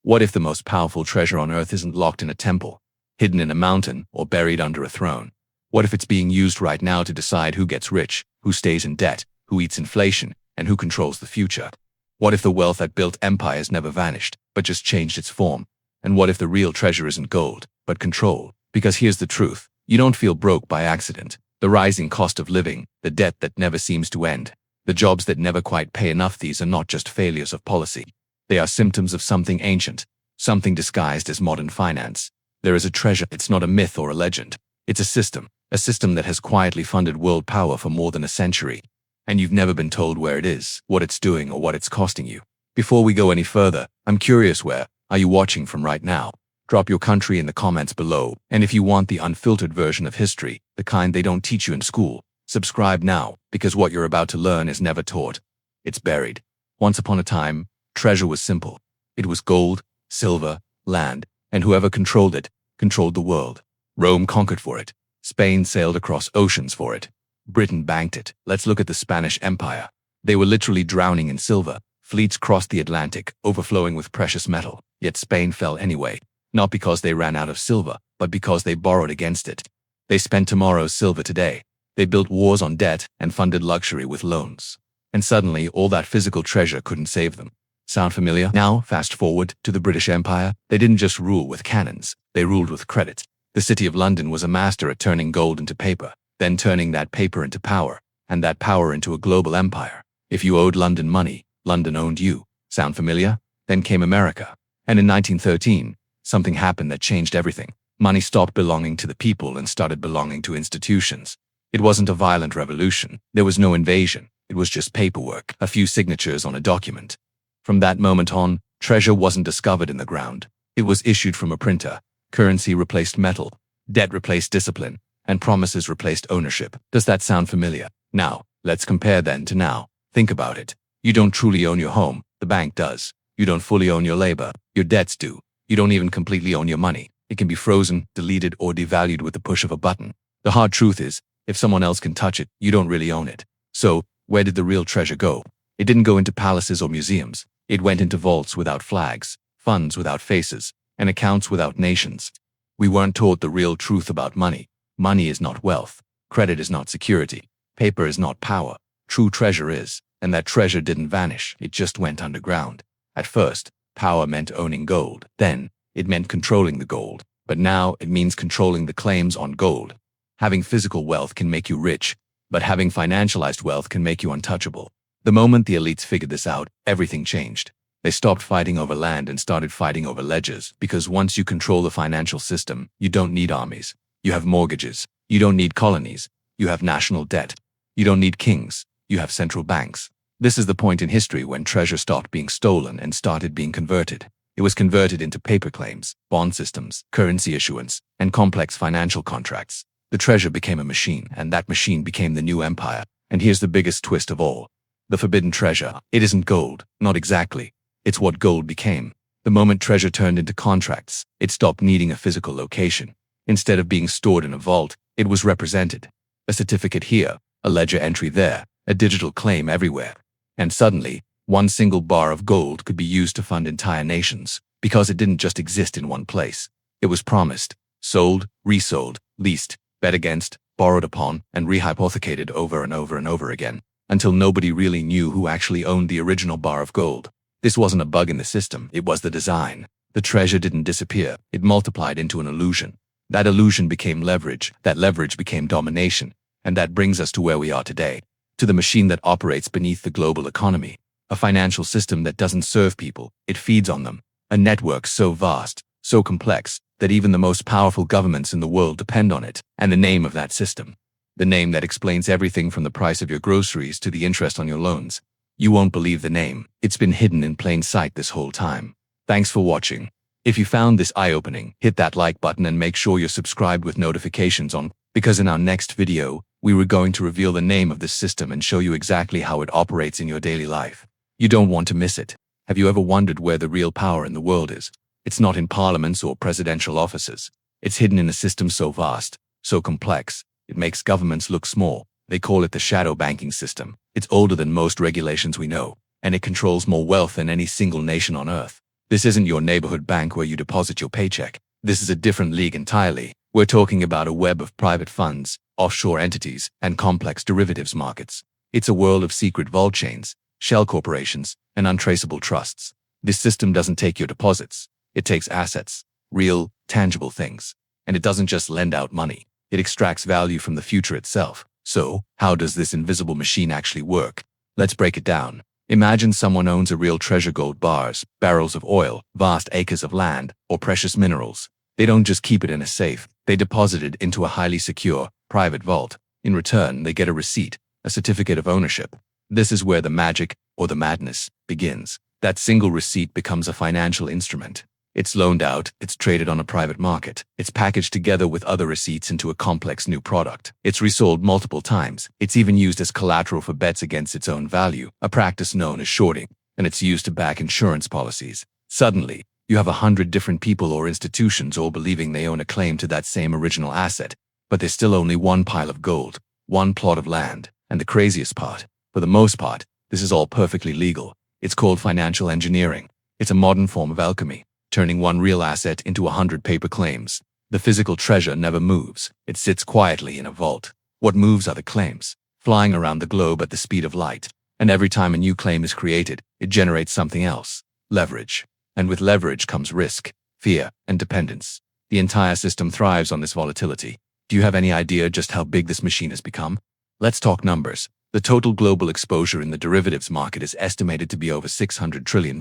What if the most powerful treasure on earth isn't locked in a temple, hidden in a mountain, or buried under a throne? What if it's being used right now to decide who gets rich, who stays in debt, who eats inflation, and who controls the future? What if the wealth that built empires never vanished, but just changed its form? And what if the real treasure isn't gold, but control? Because here's the truth. You don't feel broke by accident. The rising cost of living, the debt that never seems to end, the jobs that never quite pay enough, these are not just failures of policy. They are symptoms of something ancient, something disguised as modern finance. There is a treasure. It's not a myth or a legend. It's a system that has quietly funded world power for more than a century. And you've never been told where it is, what it's doing, or what it's costing you. Before we go any further, I'm curious, where are you watching from right now? Drop your country in the comments below. And if you want the unfiltered version of history, the kind they don't teach you in school, subscribe now, because what you're about to learn is never taught. It's buried. Once upon a time, treasure was simple. It was gold, silver, land, and whoever controlled it, controlled the world. Rome conquered for it. Spain sailed across oceans for it. Britain banked it. Let's look at the Spanish Empire. They were literally drowning in silver. Fleets crossed the Atlantic, overflowing with precious metal. Yet Spain fell anyway. Not because they ran out of silver, but because they borrowed against it. They spent tomorrow's silver today. They built wars on debt and funded luxury with loans. And suddenly, all that physical treasure couldn't save them. Sound familiar? Now, fast forward to the British Empire. They didn't just rule with cannons. They ruled with credit. The City of London was a master at turning gold into paper, then turning that paper into power, and that power into a global empire. If you owed London money, London owned you. Sound familiar? Then came America. And in 1913, something happened that changed everything. Money stopped belonging to the people and started belonging to institutions. It wasn't a violent revolution. There was no invasion. It was just paperwork, a few signatures on a document. From that moment on, treasure wasn't discovered in the ground. It was issued from a printer. Currency replaced metal. Debt replaced discipline. And promises replaced ownership. Does that sound familiar? Now, let's compare then to now. Think about it. You don't truly own your home. The bank does. You don't fully own your labor. Your debts do. You don't even completely own your money. It can be frozen, deleted, or devalued with the push of a button. The hard truth is, if someone else can touch it, you don't really own it. So, where did the real treasure go? It didn't go into palaces or museums. It went into vaults without flags, funds without faces, and accounts without nations. We weren't taught the real truth about money. Money is not wealth. Credit is not security. Paper is not power. True treasure is, and that treasure didn't vanish. It just went underground. At first, power meant owning gold. Then, it meant controlling the gold. But now, it means controlling the claims on gold. Having physical wealth can make you rich, but having financialized wealth can make you untouchable. The moment the elites figured this out, everything changed. They stopped fighting over land and started fighting over ledgers, because once you control the financial system, you don't need armies. You have mortgages. You don't need colonies. You have national debt. You don't need kings. You have central banks. This is the point in history when treasure stopped being stolen and started being converted. It was converted into paper claims, bond systems, currency issuance, and complex financial contracts. The treasure became a machine, and that machine became the new empire. And here's the biggest twist of all. The forbidden treasure. It isn't gold. Not exactly. It's what gold became. The moment treasure turned into contracts, it stopped needing a physical location. Instead of being stored in a vault, it was represented. A certificate here, a ledger entry there, a digital claim everywhere. And suddenly, one single bar of gold could be used to fund entire nations, because it didn't just exist in one place. It was promised, sold, resold, leased, bet against, borrowed upon, and rehypothecated over and over and over again, until nobody really knew who actually owned the original bar of gold. This wasn't a bug in the system, it was the design. The treasure didn't disappear, it multiplied into an illusion. That illusion became leverage, that leverage became domination, and that brings us to where we are today, to the machine that operates beneath the global economy. A financial system that doesn't serve people, it feeds on them. A network so vast, so complex, that even the most powerful governments in the world depend on it, and the name of that system. The name that explains everything from the price of your groceries to the interest on your loans. You won't believe the name. It's been hidden in plain sight this whole time. Thanks for watching. If you found this eye-opening, hit that like button and make sure you're subscribed with notifications on, because in our next video, we were going to reveal the name of this system and show you exactly how it operates in your daily life. You don't want to miss it. Have you ever wondered where the real power in the world is? It's not in parliaments or presidential offices. It's hidden in a system so vast, so complex, it makes governments look small. They call it the shadow banking system. It's older than most regulations we know, and it controls more wealth than any single nation on earth. This isn't your neighborhood bank where you deposit your paycheck. This is a different league entirely. We're talking about a web of private funds, offshore entities, and complex derivatives markets. It's a world of secret vault chains, shell corporations, and untraceable trusts. This system doesn't take your deposits. It takes assets, real, tangible things. And it doesn't just lend out money. It extracts value from the future itself. So, how does this invisible machine actually work? Let's break it down. Imagine someone owns a real treasure: gold bars, barrels of oil, vast acres of land, or precious minerals. They don't just keep it in a safe. They deposit it into a highly secure, private vault. In return, they get a receipt, a certificate of ownership. This is where the magic, or the madness, begins. That single receipt becomes a financial instrument. It's loaned out, it's traded on a private market, it's packaged together with other receipts into a complex new product. It's resold multiple times. It's even used as collateral for bets against its own value, a practice known as shorting, and it's used to back insurance policies. Suddenly, you have 100 different people or institutions all believing they own a claim to that same original asset, but there's still only one pile of gold, one plot of land. And the craziest part, for the most part, this is all perfectly legal. It's called financial engineering. It's a modern form of alchemy, turning one real asset into 100 paper claims. The physical treasure never moves. It sits quietly in a vault. What moves are the claims, flying around the globe at the speed of light. And every time a new claim is created, it generates something else: leverage. And with leverage comes risk, fear, and dependence. The entire system thrives on this volatility. Do you have any idea just how big this machine has become? Let's talk numbers. The total global exposure in the derivatives market is estimated to be over $600 trillion.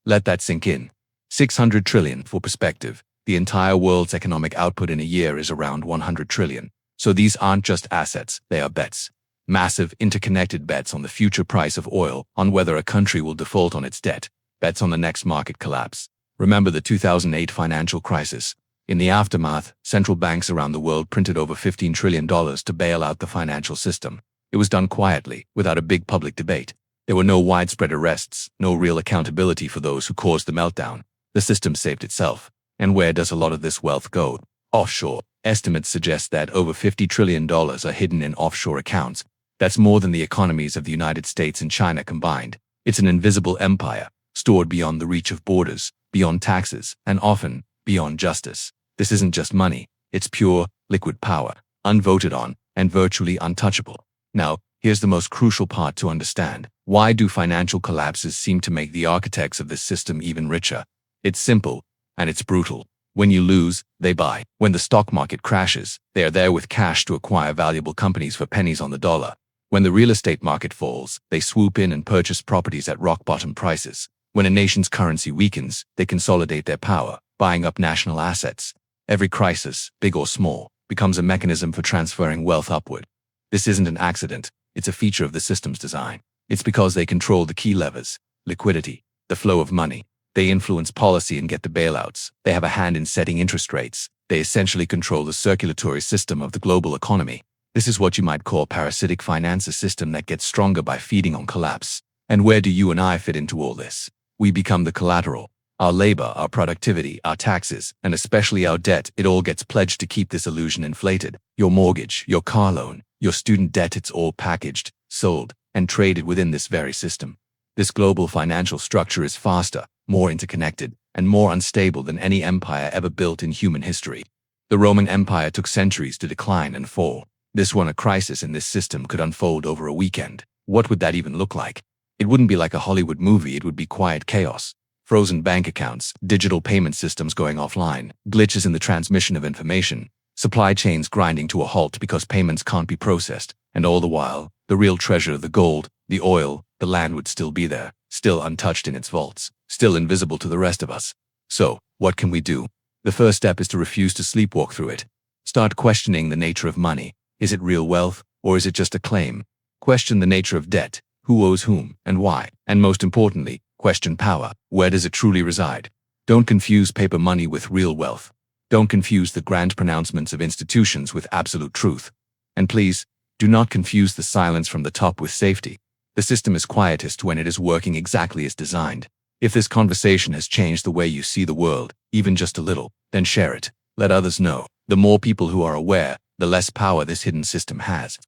Let that sink in. 600 trillion. For perspective, the entire world's economic output in a year is around 100 trillion. So these aren't just assets, they are bets. Massive, interconnected bets on the future price of oil, on whether a country will default on its debt, bets on the next market collapse. Remember the 2008 financial crisis. In the aftermath, central banks around the world printed over $15 trillion to bail out the financial system. It was done quietly, without a big public debate. There were no widespread arrests, no real accountability for those who caused the meltdown. The system saved itself. And where does a lot of this wealth go? Offshore. Estimates suggest that over $50 trillion are hidden in offshore accounts. That's more than the economies of the United States and China combined. It's an invisible empire, stored beyond the reach of borders, beyond taxes, and often beyond justice. This isn't just money. It's pure, liquid power, unvoted on, and virtually untouchable. Now, here's the most crucial part to understand. Why do financial collapses seem to make the architects of this system even richer? It's simple, and it's brutal. When you lose, they buy. When the stock market crashes, they are there with cash to acquire valuable companies for pennies on the dollar. When the real estate market falls, they swoop in and purchase properties at rock-bottom prices. When a nation's currency weakens, they consolidate their power, buying up national assets. Every crisis, big or small, becomes a mechanism for transferring wealth upward. This isn't an accident. It's a feature of the system's design. It's because they control the key levers: liquidity, the flow of money. They influence policy and get the bailouts. They have a hand in setting interest rates. They essentially control the circulatory system of the global economy. This is what you might call parasitic finance, a system that gets stronger by feeding on collapse. And where do you and I fit into all this? We become the collateral. Our labor, our productivity, our taxes, and especially our debt, it all gets pledged to keep this illusion inflated. Your mortgage, your car loan, your student debt, it's all packaged, sold, and traded within this very system. This global financial structure is faster, more interconnected, and more unstable than any empire ever built in human history. The Roman Empire took centuries to decline and fall. This one, a crisis in this system, could unfold over a weekend. What would that even look like? It wouldn't be like a Hollywood movie, it would be quiet chaos. Frozen bank accounts, digital payment systems going offline, glitches in the transmission of information, supply chains grinding to a halt because payments can't be processed, and all the while, the real treasure, the gold, the oil, the land would still be there, still untouched in its vaults, still invisible to the rest of us. So, what can we do? The first step is to refuse to sleepwalk through it. Start questioning the nature of money. Is it real wealth, or is it just a claim? Question the nature of debt. Who owes whom, and why? And most importantly, question power. Where does it truly reside? Don't confuse paper money with real wealth. Don't confuse the grand pronouncements of institutions with absolute truth. And please, do not confuse the silence from the top with safety. The system is quietest when it is working exactly as designed. If this conversation has changed the way you see the world, even just a little, then share it. Let others know. The more people who are aware, the less power this hidden system has.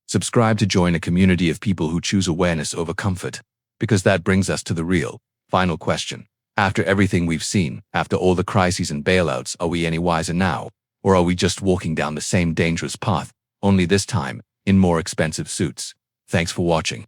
Subscribe to join a community of people who choose awareness over comfort. Because that brings us to the real, final question. After everything we've seen, after all the crises and bailouts, are we any wiser now? Or are we just walking down the same dangerous path, only this time, in more expensive suits? Thanks for watching.